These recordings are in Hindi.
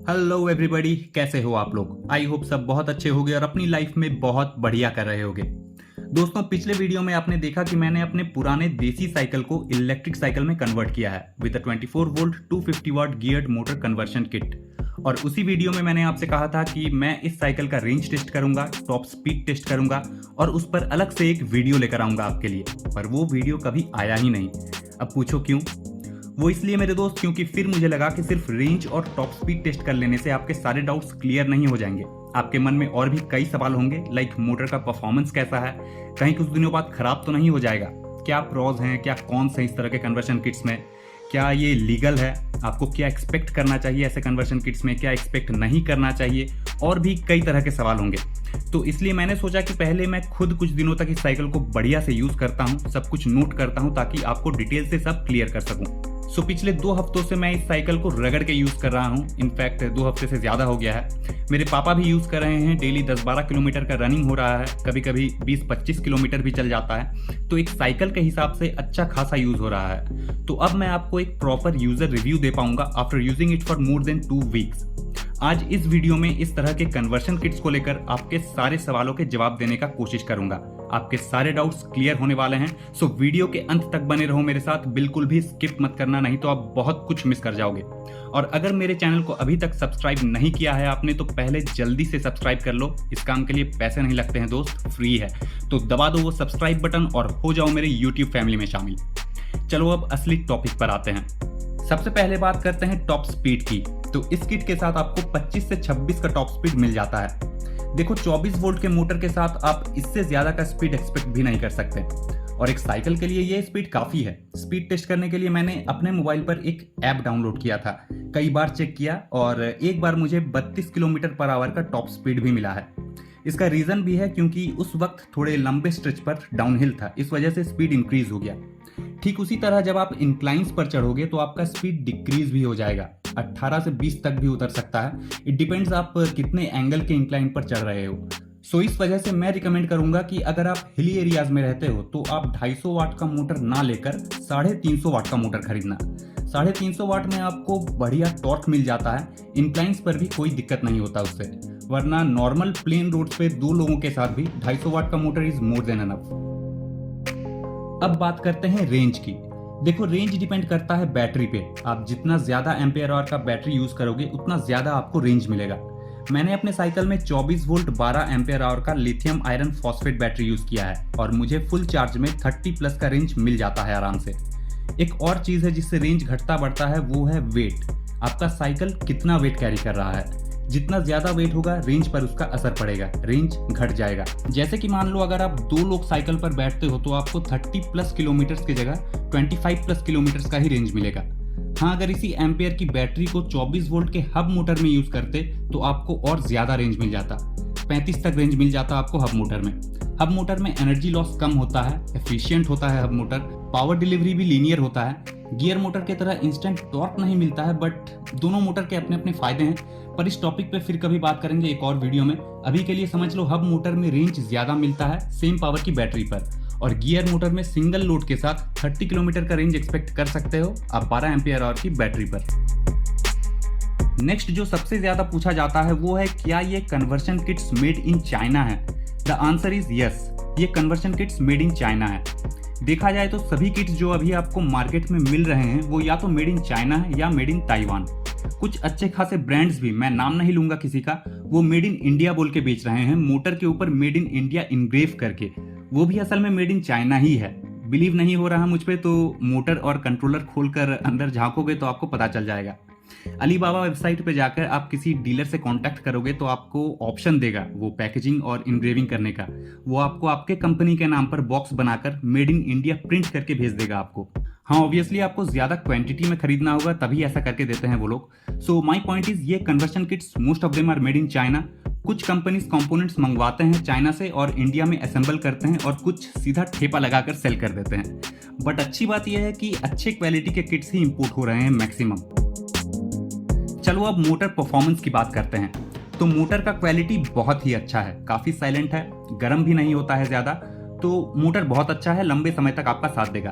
हेलो एवरीबॉडी, कैसे हो आप लोग। आई होप सब बहुत अच्छे होंगे और अपनी लाइफ में बहुत बढ़िया कर रहे होंगे। दोस्तों, पिछले वीडियो में आपने देखा कि मैंने अपने पुराने देसी साइकिल को इलेक्ट्रिक साइकिल में कन्वर्ट किया है with 24 volt 250 watt geared motor conversion kit. और उसी वीडियो में मैंने आपसे कहा था कि मैं इस साइकिल का रेंज टेस्ट करूंगा, टॉप स्पीड टेस्ट करूंगा और उस पर अलग से एक वीडियो लेकर आऊंगा आपके लिए। पर वो वीडियो कभी आया ही नहीं। अब पूछो क्यों। वो इसलिए मेरे दोस्त, क्योंकि फिर मुझे लगा कि सिर्फ रेंज और टॉप स्पीड टेस्ट कर लेने से आपके सारे डाउट्स क्लियर नहीं हो जाएंगे। आपके मन में और भी कई सवाल होंगे, लाइक मोटर का परफॉर्मेंस कैसा है, कहीं कुछ दिनों बाद खराब तो नहीं हो जाएगा, क्या प्रॉज हैं, क्या कौन से इस तरह के कन्वर्शन किट्स में, क्या ये लीगल है, आपको क्या एक्सपेक्ट करना चाहिए ऐसे कन्वर्शन किट्स में, क्या एक्सपेक्ट नहीं करना चाहिए, और भी कई तरह के सवाल होंगे। तो इसलिए मैंने सोचा कि पहले मैं खुद कुछ दिनों तक इस साइकिल को बढ़िया से यूज़ करता हूँ, सब कुछ नोट करता हूँ ताकि आपको डिटेल से सब क्लियर कर सकूँ। सो पिछले 2 हफ्तों से मैं इस साइकिल को रगड़ के यूज़ कर रहा हूँ। इनफैक्ट 2 हफ्ते से ज़्यादा हो गया है। मेरे पापा भी यूज़ कर रहे हैं, डेली 10-12 किलोमीटर का रनिंग हो रहा है, कभी कभी 20-25 किलोमीटर भी चल जाता है। तो एक साइकिल के हिसाब से अच्छा खासा यूज़ हो रहा है। तो अब मैं आपको एक प्रॉपर यूज़र रिव्यू दे पाऊंगा after using it for more than 2 weeks. आज इस वीडियो में इस तरह के कन्वर्शन किट्स को लेकर आपके सारे सवालों के जवाब देने का कोशिश करूंगा। आपके सारे डाउट्स क्लियर होने वाले हैं। सो वीडियो के अंत तक बने रहो मेरे साथ, बिल्कुल भी स्किप मत करना, नहीं तो आप बहुत कुछ मिस कर जाओगे। और अगर मेरे चैनल को अभी तक सब्सक्राइब नहीं किया है आपने, तो पहले जल्दी से सब्सक्राइब कर लो। इस काम के लिए पैसे नहीं लगते हैं दोस्त, फ्री है। तो दबा दो वो सब्सक्राइब बटन और हो जाओ मेरे यूट्यूब फैमिली में शामिल। चलो अब असली टॉपिक पर आते हैं। सबसे पहले बात करते हैं टॉप स्पीड की। तो इस किट के साथ आपको 25 से 26 का टॉप स्पीड मिल जाता है। देखो, 24 वोल्ट के मोटर के साथ आप इससे ज्यादा का स्पीड एक्सपेक्ट भी नहीं कर सकते, और एक साइकिल के लिए ये स्पीड काफी है। स्पीड टेस्ट करने के लिए मैंने अपने मोबाइल पर एक ऐप डाउनलोड किया था, कई बार चेक किया और एक बार मुझे 32 किलोमीटर पर आवर का टॉप स्पीड भी मिला है। इसका रीजन भी है क्योंकि उस वक्त थोड़े लंबे स्ट्रेच पर डाउनहिल था, इस वजह से स्पीड इंक्रीज हो गया। ठीक उसी तरह जब आप इंक्लाइंस पर चढ़ोगे तो आपका स्पीड डिक्रीज भी हो जाएगा, 18 से 20 तक भी उतर सकता है। इट डिपेंड्स आप कितने एंगल के इंक्लाइन पर चढ़ रहे हो। सो इस वजह से मैं रिकमेंड करूंगा कि अगर आप हिली एरियाज में रहते हो तो आप 250 वाट का मोटर ना लेकर 350 वाट का मोटर खरीदना। 350 वाट में आपको बढ़िया टॉर्क मिल जाता है, इंक्लाइंस पर भी कोई दिक्कत नहीं होता उससे। वरना नॉर्मल प्लेन रोड पे 2 लोगों के साथ भी 250 वाट का motor is more than enough. अब बात करते हैं रेंज की। देखो, रेंज डिपेंड करता है बैटरी पे। आप जितना ज्यादा एम्पेयर आवर का बैटरी यूज करोगे उतना ज्यादा आपको रेंज मिलेगा। मैंने अपने साइकिल में 24 वोल्ट 12 एम्पेयर आवर का lithium iron phosphate battery use किया है और मुझे फुल चार्ज में 30 प्लस का रेंज मिल जाता है आराम से। एक और चीज है जिससे रेंज घटता बढ़ता है, वो है वेट। आपका साइकिल कितना वेट कैरी कर रहा है, जितना ज्यादा वेट होगा रेंज पर उसका असर पड़ेगा, रेंज घट जाएगा। जैसे कि मान लो अगर आप 2 लोग साइकिल पर बैठते हो तो आपको 30 प्लस किलोमीटर की जगह 25 प्लस किलोमीटर का ही रेंज मिलेगा। हाँ, अगर इसी एम्पेयर की बैटरी को 24 वोल्ट के हब मोटर में यूज करते तो आपको और ज्यादा रेंज मिल जाता, 35 तक रेंज मिल जाता आपको हब मोटर में। हब मोटर में एनर्जी लॉस कम होता है, एफिशिएंट होता है हब मोटर, पावर डिलीवरी भी लीनियर होता है। गियर मोटर की तरह इंस्टेंट टॉर्क नहीं मिलता है, बट दोनों मोटर के अपने अपने फायदे हैं। पर इस टॉपिक पे फिर कभी बात करेंगे एक और वीडियो में। अभी के लिए समझ लो, हब मोटर में रेंज ज्यादा मिलता है सेम पावर की बैटरी पर, और गियर मोटर में सिंगल लोड के साथ 30 किलोमीटर का रेंज एक्सपेक्ट कर सकते हो आप 12 एम्पियर आवर की बैटरी पर। नेक्स्ट जो सबसे ज्यादा पूछा जाता है वो है, क्या ये conversion kits made in China है। द आंसर इज यस, ये conversion kits made in China है। देखा जाए तो सभी किट्स जो अभी आपको मार्केट में मिल रहे हैं वो या तो मेड इन चाइना है या मेड इन ताइवान। कुछ अच्छे खासे ब्रांड्स भी, मैं नाम नहीं लूंगा किसी का, वो मेड इन इंडिया बोल के बेच रहे हैं, मोटर के ऊपर मेड इन इंडिया इनग्रेव करके। वो भी असल में मेड इन चाइना ही है। बिलीव नहीं हो रहा मुझ पे तो मोटर और कंट्रोलर खोलकर अंदर झांकोगे तो आपको पता चल जाएगा। अलीबाबा वेबसाइट पे जाकर आप किसी डीलर से कांटेक्ट करोगे तो आपको ऑप्शन देगा वो पैकेजिंग और इनग्रेविंग करने का। वो आपको आपके कंपनी के नाम पर बॉक्स बनाकर मेड इन इंडिया प्रिंट करके भेज देगा आपको। हाँ, ऑब्वियसली आपको ज्यादा क्वांटिटी में खरीदना होगा, तभी ऐसा करके देते हैं वो लोग। सो माय पॉइंट इज, ये conversion kits most of them are made in China. कुछ कंपनीज कंपोनेंट्स मंगवाते हैं चाइना से और इंडिया में असेंबल करते हैं, और कुछ सीधा ठेपा लगाकर सेल कर देते हैं। बट अच्छी बात यह है कि अच्छे क्वालिटी के किट्स ही इंपोर्ट हो रहे हैं मैक्सिमम। चलो अब मोटर परफॉर्मेंस की बात करते हैं। तो मोटर का क्वालिटी बहुत ही अच्छा है, काफी साइलेंट है, गर्म भी नहीं होता है ज्यादा, तो मोटर बहुत अच्छा है, लंबे समय तक आपका साथ देगा।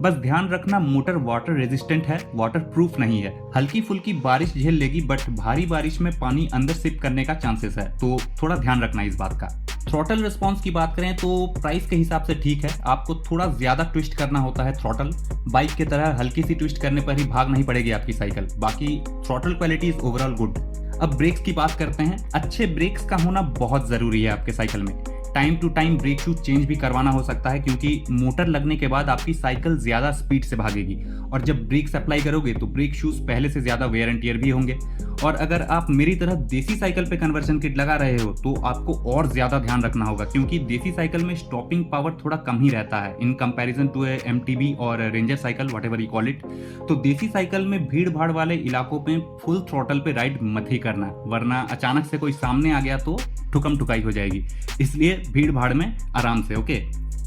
बस ध्यान रखना मोटर वाटर रेजिस्टेंट है, वाटर प्रूफ नहीं है। हल्की फुल्की बारिश झेल लेगी बट भारी बारिश में पानी अंदर सिप करने का चांसेस है, तो थोड़ा ध्यान रखना इस बात का। थ्रॉटल रिस्पॉन्स की बात करें तो प्राइस के हिसाब से ठीक है, आपको थोड़ा ज्यादा ट्विस्ट करना होता है थ्रॉटल। बाइक की तरह हल्की सी ट्विस्ट करने पर ही भाग नहीं पड़ेगी आपकी साइकिल, बाकी throttle quality is overall good. अब ब्रेक्स की बात करते हैं। अच्छे ब्रेक्स का होना बहुत जरूरी है आपके साइकिल में। Time to time brake shoes change भी करवाना हो सकता है, क्योंकि मोटर लगने के बाद आपकी साइकिल ज्यादा स्पीड से भागेगी और जब ब्रेक्स अप्लाई करोगे तो ब्रेक शूज पहले से ज्यादा वेयर एंड टियर भी होंगे। और अगर आप मेरी तरह देसी साइकिल पे कन्वर्जन किट लगा रहे हो तो आपको और ज्यादा ध्यान रखना होगा, क्योंकि देसी साइकिल में स्टॉपिंग पावर थोड़ा कम ही रहता है इन कंपैरिजन टू MTB और ranger cycle, whatever you call it. तो देसी साइकिल में भीड़ भाड़ वाले इलाकों पे फुल थ्रॉटल पे राइड मत ही करना, वरना अचानक से कोई सामने आ गया तो ठुकम ठुकाई हो जाएगी। इसलिए भीड़ भाड़ में आराम से, ओके।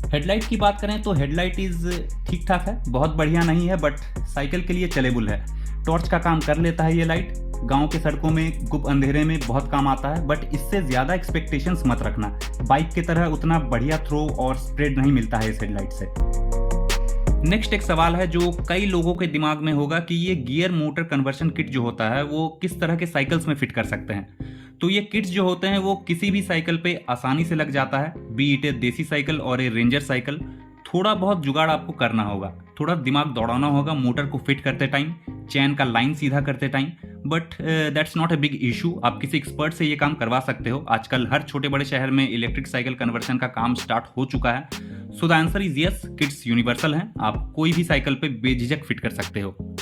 हेडलाइट की बात करें तो हेडलाइट इज ठीक ठाक है, बहुत बढ़िया नहीं है बट साइकिल के लिए चलेबल है। टॉर्च का काम कर लेता है ये लाइट, गांव के सड़कों में गुप अंधेरे में बहुत काम आता है, बट इससे ज्यादा एक्सपेक्टेशंस मत रखना। बाइक की तरह उतना बढ़िया थ्रो और स्प्रेड नहीं मिलता है इस हेडलाइट से। नेक्स्ट एक सवाल है जो कई लोगों के दिमाग में होगा कि ये गियर मोटर कन्वर्शन किट जो होता है वो किस तरह के साइकिल्स में फिट कर सकते हैं। तो ये किट्स जो होते हैं वो किसी भी साइकिल पे आसानी से लग जाता है, बी इट ए देसी साइकिल और ए रेंजर साइकिल। थोड़ा बहुत जुगाड़ आपको करना होगा, थोड़ा दिमाग दौड़ाना होगा मोटर को फिट करते टाइम, चैन का लाइन सीधा करते time, but that's not a big issue. आप किसी एक्सपर्ट से ये काम करवा सकते हो। आजकल हर छोटे बड़े शहर में इलेक्ट्रिक साइकिल कन्वर्शन का काम स्टार्ट हो चुका है। So the answer is yes, kits universal हैं, आप कोई भी साइकिल पे बेझिझक फिट कर सकते हो।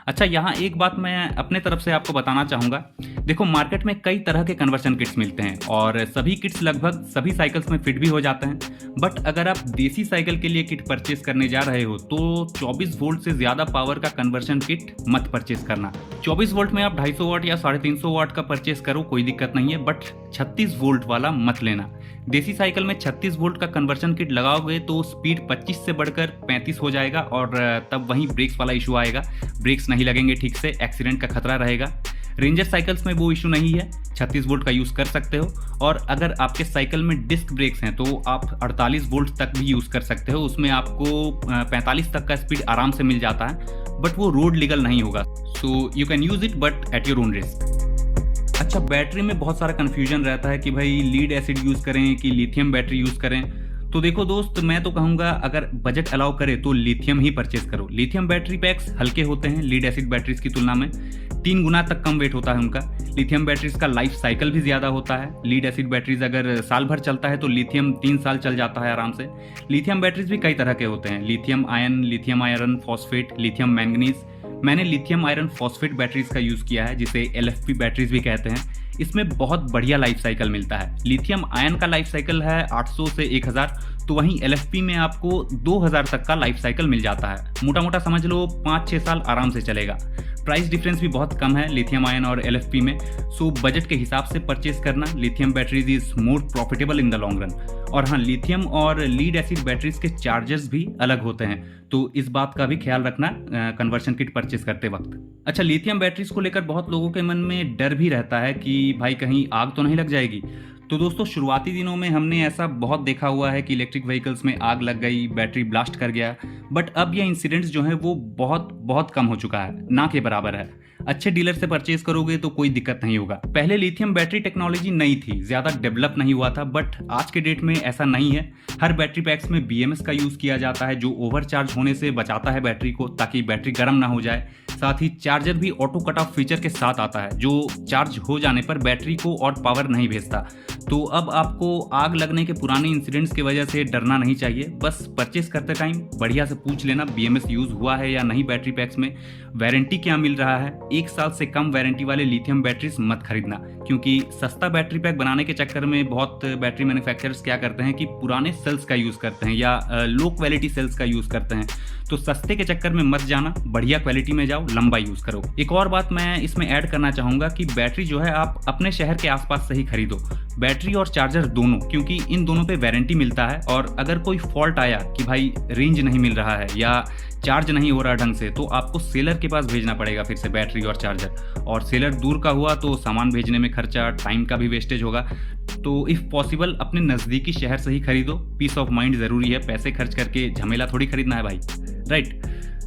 अच्छा, यहाँ एक बात मैं अपने तरफ से आपको बताना चाहूँगा। देखो, मार्केट में कई तरह के कन्वर्शन किट्स मिलते हैं और सभी किट्स लगभग सभी साइकिल्स में फिट भी हो जाते हैं, बट अगर आप देसी साइकिल के लिए किट परचेस करने जा रहे हो तो 24 वोल्ट से ज़्यादा पावर का कन्वर्शन किट मत परचेस करना। 24 वोल्ट में आप 250 वाट या 350 वाट का परचेस करो, कोई दिक्कत नहीं है, बट 36 वोल्ट वाला मत लेना। देसी साइकिल में 36 वोल्ट का कन्वर्शन किट लगाओगे तो स्पीड 25 से बढ़कर 35 हो जाएगा और तब वहीं ब्रेक्स वाला इशू आएगा, ब्रेक्स नहीं लगेंगे ठीक से, एक्सीडेंट का खतरा रहेगा। रेंजर साइकिल्स में वो इशू नहीं है, 36 वोल्ट का यूज़ कर सकते हो। और अगर आपके साइकिल में डिस्क ब्रेक्स हैं तो आप 48 वोल्ट तक भी यूज़ कर सकते हो, उसमें आपको 45 तक का स्पीड आराम से मिल जाता है, बट वो रोड लीगल नहीं होगा। So you can use it but at your own risk. अच्छा, बैटरी में बहुत सारा कन्फ्यूजन रहता है कि भाई लीड एसिड यूज़ करें कि लिथियम बैटरी यूज़ करें। तो देखो दोस्त, मैं तो कहूँगा अगर बजट अलाउ करे तो लिथियम ही परचेस करो। लिथियम बैटरी पैक्स हल्के होते हैं लीड एसिड बैटरीज की तुलना में, 3 गुना तक कम वेट होता है उनका। लिथियम बैटरीज का लाइफ साइकिल भी ज़्यादा होता है। लीड एसिड बैटरीज अगर साल भर चलता है तो लिथियम 3 साल चल जाता है आराम से। लिथियम बैटरीज भी कई तरह के होते हैं, lithium iron phosphate, lithium manganese. मैंने लिथियम आयरन फॉस्फेट बैटरीज का यूज़ किया है, जिसे LFP बैटरीज भी कहते हैं। इसमें बहुत बढ़िया लाइफ साइकिल मिलता है। लिथियम आयन का लाइफ साइकिल है 800 से 1000, तो वहीं LFP में आपको 2000 तक का लाइफ साइकिल मिल जाता है। मोटा मोटा समझ लो 5-6 साल आराम से चलेगा। प्राइस डिफरेंस भी बहुत कम है लिथियम आयन और LFP में, सो बजट के हिसाब से परचेस करना। Lithium batteries is more profitable in the long run. और हाँ, लिथियम और लीड एसिड बैटरीज के चार्जर्स भी अलग होते हैं, तो इस बात का भी ख्याल रखना कन्वर्शन किट परचेस करते वक्त। अच्छा, लिथियम बैटरीज को लेकर बहुत लोगों के मन में डर भी रहता है कि भाई कहीं आग तो नहीं लग जाएगी। तो दोस्तों, शुरुआती दिनों में हमने ऐसा बहुत देखा हुआ है कि इलेक्ट्रिक व्हीकल्स में आग लग गई, बैटरी ब्लास्ट कर गया, बट अब ये इंसिडेंट्स जो हैं वो बहुत बहुत कम हो चुका है, ना के बराबर है। अच्छे डीलर से परचेज करोगे तो कोई दिक्कत नहीं होगा। पहले लिथियम बैटरी टेक्नोलॉजी नई थी, ज्यादा डेवलप नहीं हुआ था, बट आज के डेट में ऐसा नहीं है। हर बैटरी पैक्स में BMS का यूज किया जाता है, जो ओवरचार्ज होने से बचाता है बैटरी को, ताकि बैटरी गर्म ना हो जाए। साथ ही चार्जर भी ऑटो कट ऑफ फीचर के साथ आता है, जो चार्ज हो जाने पर बैटरी को और पावर नहीं भेजता। तो अब आपको आग लगने के पुराने इंसिडेंट्स की वजह से डरना नहीं चाहिए। बस परचेस करते टाइम बढ़िया से पूछ लेना BMS यूज हुआ है या नहीं बैटरी पैक्स में, वारंटी क्या मिल रहा है। 1 साल से कम वारंटी वाले लिथियम बैटरीज मत खरीदना, क्योंकि सस्ता बैटरी पैक बनाने के चक्कर में बहुत बैटरी मैन्युफैक्चरर्स क्या करते हैं कि पुराने सेल्स का यूज करते हैं या लो क्वालिटी सेल्स का यूज करते हैं। तो सस्ते के चक्कर में मत जाना, बढ़िया क्वालिटी में जाओ, लंबा यूज करो। एक और बात मैं इसमें ऐड करना चाहूंगा कि बैटरी जो है आप अपने शहर के आसपास से ही खरीदो, बैटरी और चार्जर दोनों, क्योंकि इन दोनों पे वारंटी मिलता है। और अगर कोई फॉल्ट आया कि भाई रेंज नहीं मिल रहा है या चार्ज नहीं हो रहा ढंग से, तो आपको सेलर के पास भेजना पड़ेगा फिर से बैटरी और चार्जर। और सेलर दूर का हुआ तो सामान भेजने में खर्चा, टाइम का भी वेस्टेज होगा। तो इफ़ पॉसिबल अपने नज़दीकी शहर से ही खरीदो, पीस ऑफ माइंड ज़रूरी है, पैसे खर्च करके झमेला थोड़ी खरीदना है भाई। Right.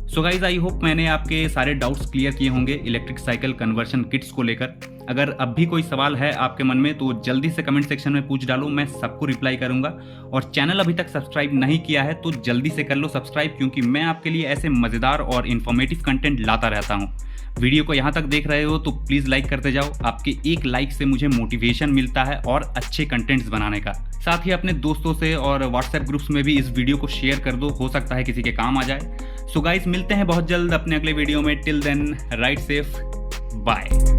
So guys, I hope मैंने आपके सारे डाउट्स क्लियर किए होंगे इलेक्ट्रिक साइकिल कन्वर्शन किट्स को लेकर। अगर अब भी कोई सवाल है आपके मन में तो जल्दी से कमेंट सेक्शन में पूछ डालो, मैं सबको रिप्लाई करूंगा। और चैनल अभी तक सब्सक्राइब नहीं किया है तो जल्दी से कर लो सब्सक्राइब, क्योंकि मैं आपके लिए ऐसे मज़ेदार और इन्फॉर्मेटिव कंटेंट लाता रहता हूँ। वीडियो को यहाँ तक देख रहे हो तो प्लीज़ लाइक करते जाओ, आपके एक लाइक से मुझे मोटिवेशन मिलता है और अच्छे कंटेंट्स बनाने का। साथ ही अपने दोस्तों से और व्हाट्सएप ग्रुप्स में भी इस वीडियो को शेयर कर दो, हो सकता है किसी के काम आ जाए। सो गाइस, मिलते हैं बहुत जल्द अपने अगले वीडियो में। Till then, ride safe, bye.